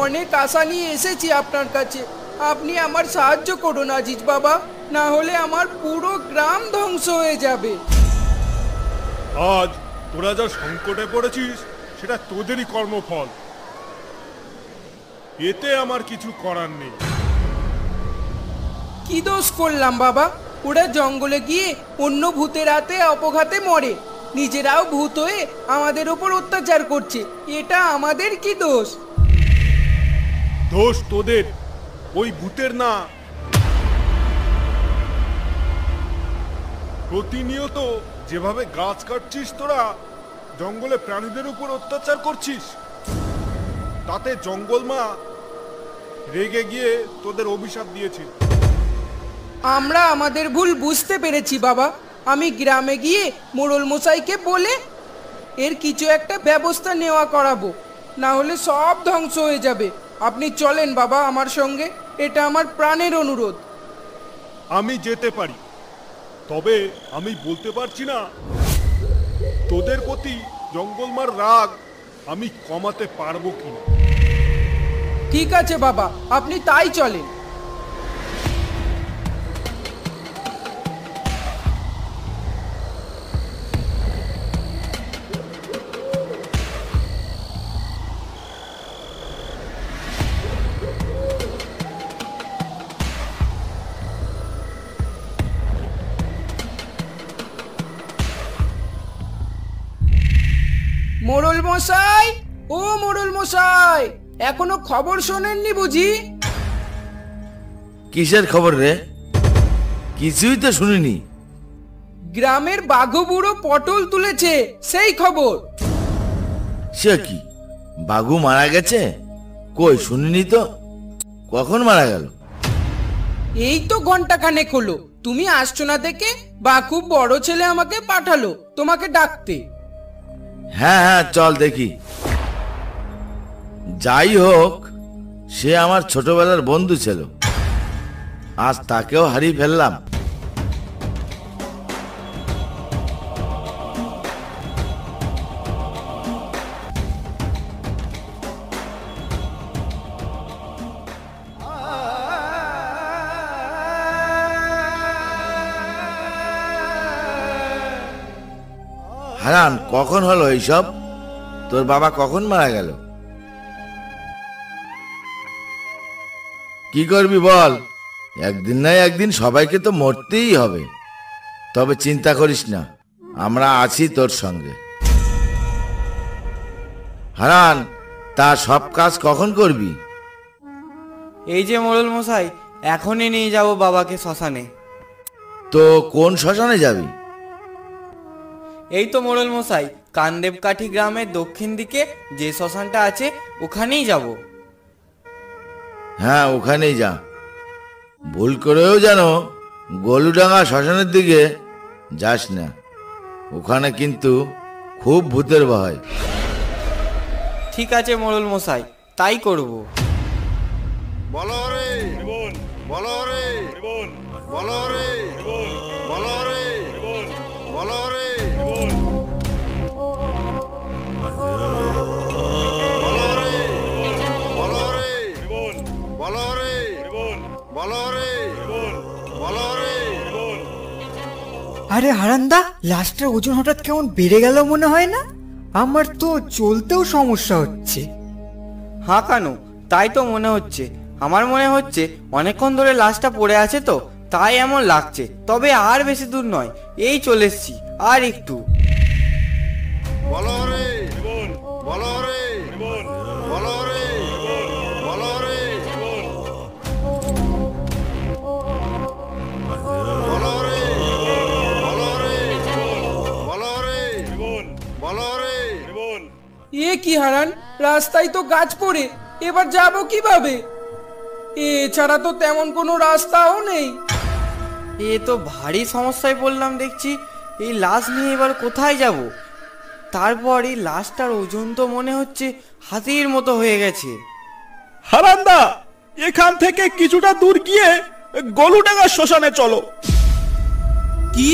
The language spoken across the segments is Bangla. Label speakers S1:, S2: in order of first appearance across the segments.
S1: অনেক আশা নিয়ে এসেছি আপনার কাছে, আপনি আমার সাহায্য করুন আজিজ বাবা, না হলে আমার পুরো গ্রাম ধ্বংস হয়ে যাবে।
S2: আজ তোরা যা সংকটে পড়েছিস সেটা তোদেরই কর্মফল, এতে আমার কিছু করার নেই।
S1: কি দোষ করলাম বাবা? ওরা জঙ্গলে গিয়ে অন্য ভূতের হাতে অপঘাতে মরে, নিজেরাও ভূত হয়ে আমাদের উপর অত্যাচার করছে, এটা আমাদের কি দোষ?
S2: দোষ তোদের, ওই ভূতের না। প্রতিনিয়ত যেভাবে গাছ কাটছিস তোরা, জঙ্গলে প্রাণীদের উপর অত্যাচার করছিস, তাতে জঙ্গল মা রেগে গিয়ে তোদের অভিশাপ দিয়েছে।
S1: আমরা আমাদের ভুল বুঝতে পেরেছি বাবা, আমি গ্রামে গিয়ে মোড়ল মশাইকে বলে এর কিছু একটা ব্যবস্থা নেওয়া করাবো, না হলে সব ধ্বংস হয়ে যাবে। আপনি চলেন বাবা আমার সঙ্গে, এটা আমার প্রাণের অনুরোধ।
S2: আমি যেতে পারি, তবে আমি বলতে পারছি না তোদের প্রতি জঙ্গলমার রাগ আমি কমাতে পারবো কিনা।
S1: ঠিক আছে বাবা, আপনি তাই চলেন। মোড়ল মশাই, ও মোড়ল মশাই, এখনো খবর শোনেননি বুঝি?
S3: কিসের খবর রে? কিছুই তো শুনিনি।
S1: গ্রামের বাঘু বুড়ো পটল তুলেছে, সেই খবর।
S3: সে কি, বাঘু মারা গেছে? কই শুনিনি তো, কখন মারা গেল?
S1: এই তো ঘন্টা খানেক হলো, তুমি আসছো না দেখে বাঘু বড় ছেলে আমাকে পাঠালো তোমাকে ডাকতে।
S3: হ্যাঁ হ্যাঁ, চল দেখি। যাই হোক, সে আমার ছোটবেলার বন্ধু ছিল, আজ তাকেও হারিয়ে ফেললাম। হারান, কখন হলো এইসব? তোর বাবা কখন মারা গেল? কি করবি বল, একদিন না একদিন সবাইকে তো মরতেই হবে। তবে চিন্তা করিস না, আমরা আছি তোর সঙ্গে। হারান, তা সব কাজ কখন করবি?
S4: এই যে মোড়ল মশাই, এখনই নিয়ে যাব বাবাকে শ্মশানে।
S3: তো কোন শ্মশানে যাবি?
S4: এই তো মোড়ল মশাই, কান্দেবকাঠি গ্রামের দক্ষিণ দিকে যে শ্মশানটা আছে ওখানেই যাব।
S3: হ্যাঁ, ওখানেই যা। ভুল করেও যেন গলুডাঙ্গা শ্মশানের দিকে যাস না, ওখানে কিন্তু খুব ভূতের ভয়।
S4: ঠিক আছে মোড়ল মশাই, তাই করব।
S2: বলো রে, বলো রে, বলো রে, বলো রে, বলো রে,
S5: আরে হারান্দা, লাস্টের ওজন হঠাৎ কেমন বেড়ে গেল মনে হয় না? আমার তো চলতেও সমস্যা হচ্ছে।
S4: হ্যাঁ কানু, তাই তো মনে হচ্ছে। আমার মনে হচ্ছে অনেকক্ষণ ধরে লাশটা পড়ে আছে তো, তাই এমন লাগছে। তবে আর বেশি দূর নয়, এই চলে এসছি, আর একটু।
S2: বলো রে, বলো রে, বলো রে, বলো রে, বলো রে, বলো রে, বলো রে,
S1: এ কি হারান, রাস্তায় তো গাছ পড়ে, এবার যাব কিভাবে? এছাড়া তো তেমন কোনো রাস্তাও নেই।
S4: এ তো ভারী সমস্যায় পড়লাম দেখছি। এই লাশ নিয়ে এবার কোথায় যাব? তারপর এই লাশটার ওজন তো মনে হচ্ছে হাতির মতো হয়ে গেছে।
S6: হারান্দা, এখান থেকে কিছুটা দূর গিয়ে গলুডাঙ্গা শ্মশানে চলো।
S1: কি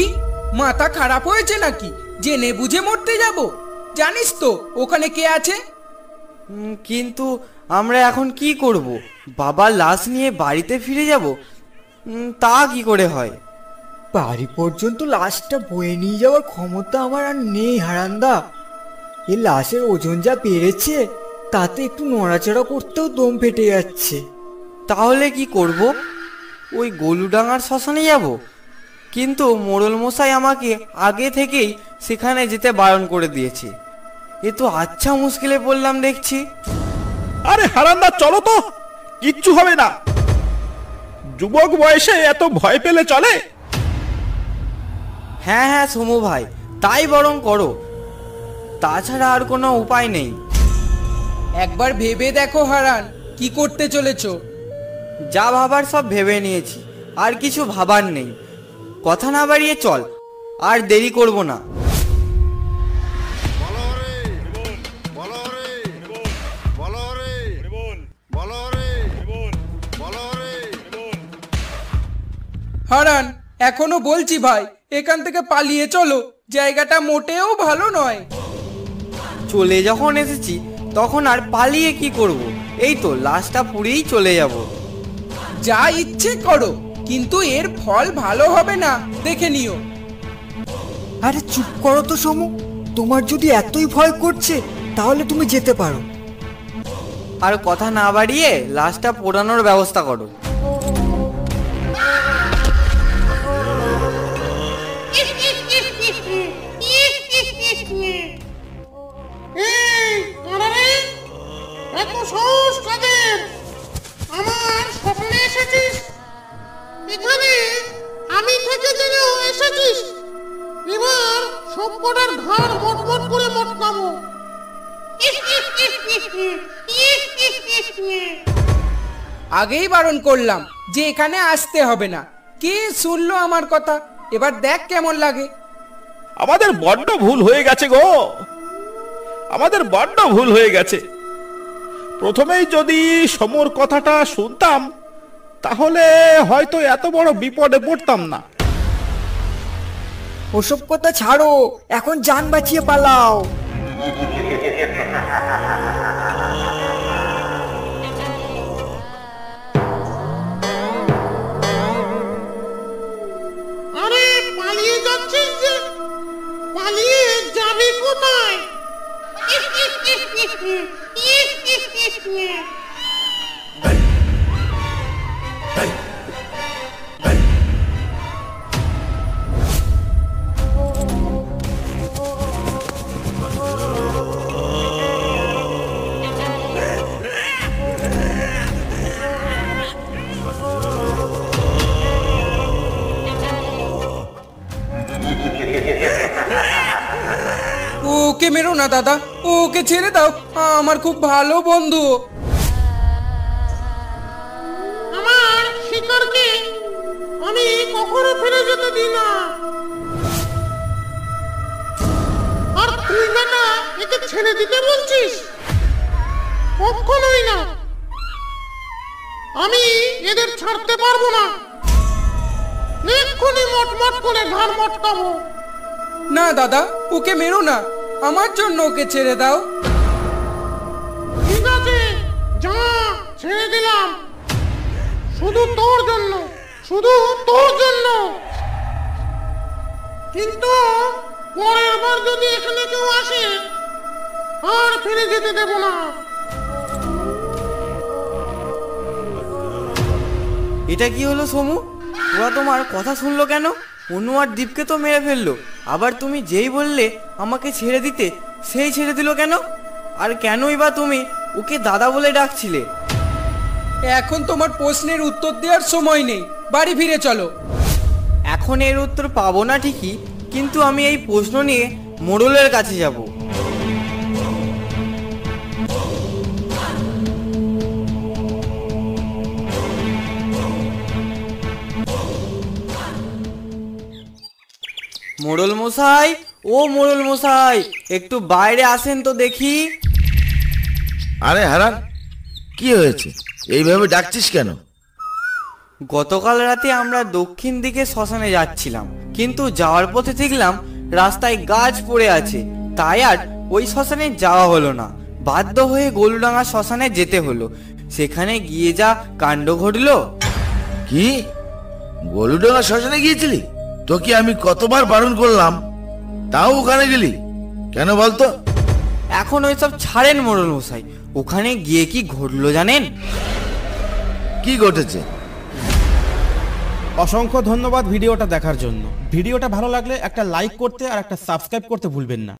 S1: মাথা খারাপ হয়েছে নাকি? জেনে বুঝে মরতে যাব? জানিস তো ওখানে কে আছে?
S4: কিন্তু আমরা এখন কি করব? বাবার লাশ নিয়ে বাড়িতে ফিরে যাব? তা কি করে হয়?
S5: বাড়ি পর্যন্ত লাশটা বয়ে নিয়ে যাওয়ার ক্ষমতা আমার আর নেই হারান্দা। এই লাশের ওজন যা বেড়েছে, তাতে একটু নড়াচড়া করতেও দম ফেটে যাচ্ছে।
S4: তাহলে কি করব? ওই গলুডাঙ্গার শ্মশানে যাব? কিন্তু মোড়ল মশাই আমাকে আগে থেকেই সেখানে যেতে বারণ করে দিয়েছে। এ তো আচ্ছা মুশকিলে পড়লাম দেখছি।
S6: আরে হারান্দা, চলো তো, কিচ্ছু হবে না। যুবক বয়সে এত ভয় পেলে চলে?
S4: হ্যাঁ হ্যাঁ সমু ভাই, তাই বরং করো, তাছাড়া আর কোনো উপায় নেই।
S1: একবার ভেবে দেখো হারান, কি করতে চলেছো?
S4: যা ভাবার সব ভেবে নিয়েছি, আর কিছু ভাবার নেই। কথা না বাড়িয়ে চল, আর দেরি করব না।
S1: হারান, এখনো বলছি ভাই, এখান থেকে পালিয়ে চলো, জায়গাটা মোটেও ভালো নয়।
S4: চলে যখন এসেছি তখন আর পালিয়ে কি করব? এই তো লাশটা পুড়েই চলে যাব।
S1: যা ইচ্ছে করো, কিন্তু এর ফল ভালো হবে না, দেখে নিও।
S5: আরে চুপ করো তো সমু, তোমার যদি এতই ভয় করছে তাহলে তুমি যেতে পারো।
S4: আর কথা না বাড়িয়ে লাশটা পোড়ানোর ব্যবস্থা করো।
S7: এত সাহস কাদের? আমার স্বপ্নে এসেছিস, এখানে আমি থেকে জেনেও এসেছিস। এবার সবকটার ঘাড় মটমট করে মটকাবো।
S1: আগেই বারণ করলাম যে এখানে আসতে হবে না, কে শুনলো আমার কথা? এবার দেখ কেমন লাগে।
S6: আমাদের বড্ড ভুল হয়ে গেছে গো, আমাদের বড্ড ভুল হয়ে গেছে। প্রথমেই যদি সমর কথাটা শুনতাম, তাহলে হয়তো এত বড় বিপদে পড়তাম না।
S5: ওসব কথা ছাড়ো, এখন জান বাঁচিয়ে পালাও।
S7: আরে পালিয়ে যাচ্ছিস যে, পালিয়ে যাবি কোথায়?
S1: ওকে মেরো না দাদা, ওকে ছেড়ে দাও, আমার খুব ভালো বন্ধু।
S7: আমার শিকারকে আমি কখনো ফেলে যেতে দিই না। আর তুই না একে ছেড়ে দিতে বলছিস? কখনোই না, আমি এদের ছাড়তে পারবো না। এক্ষুনি মটমট করে ঘাড় মটকাবো।
S1: না দাদা, ওকে মেরো না, আমার জন্য ওকে ছেড়ে দাও।
S7: ঠিক আছে, যা, ছেড়ে দিলাম। শুধু তোর জন্য, শুধু তোর জন্য। কিন্তু পরের বার যদি এখানে কেউ আসে, আর ফিরে যেতে দেব না।
S4: এটা কি হলো সমু? ওরা তোমার কথা শুনলো কেন? অনু আর দীপকে তো মেরে ফেললো, আবার তুমি যেই বললে আমাকে ছেড়ে দিতে, সেই ছেড়ে দিল কেন? আর কেনই বা তুমি ওকে দাদা বলে ডাকছিলে?
S1: এখন তোমার প্রশ্নের উত্তর দেওয়ার সময় নেই, বাড়ি ফিরে চলো।
S4: এখন এর উত্তর পাবো না ঠিকই, কিন্তু আমি এই প্রশ্ন নিয়ে মোড়লের কাছে যাব। মোড়ল মশাই, ও মোড়ল মশাই, একটু বাইরে আসেন তো দেখি।
S3: আরে হারান, কি হয়েছে? এইভাবে ডাকছিস কেন?
S4: গতকাল রাতে আমরা দক্ষিণ দিকে শ্মশানে যাচ্ছিলাম, কিন্তু যাওয়ার পথে দেখলাম রাস্তায় গাছ পড়ে আছে, তাই আর ওই শ্মশানে যাওয়া হলো না। বাধ্য হয়ে গলুডাঙ্গা শ্মশানে যেতে হলো। সেখানে গিয়ে যা কাণ্ড ঘটলো।
S3: কি? গলুডাঙ্গা শ্মশানে গিয়েছিলি? তোকে আমি কতবার বারণ করলাম, তাও ওখানে গেলি কেন বলতো?
S4: এখন ওইসব ছাড়েন মোড়ল মশাই, ওখানে গিয়ে কি ঘটলো জানেন?
S3: কি ঘটেছে?
S8: অসংখ্য ধন্যবাদ ভিডিওটা দেখার জন্য। ভিডিওটা ভালো লাগলে একটা লাইক করতে আর একটা সাবস্ক্রাইব করতে ভুলবেন না।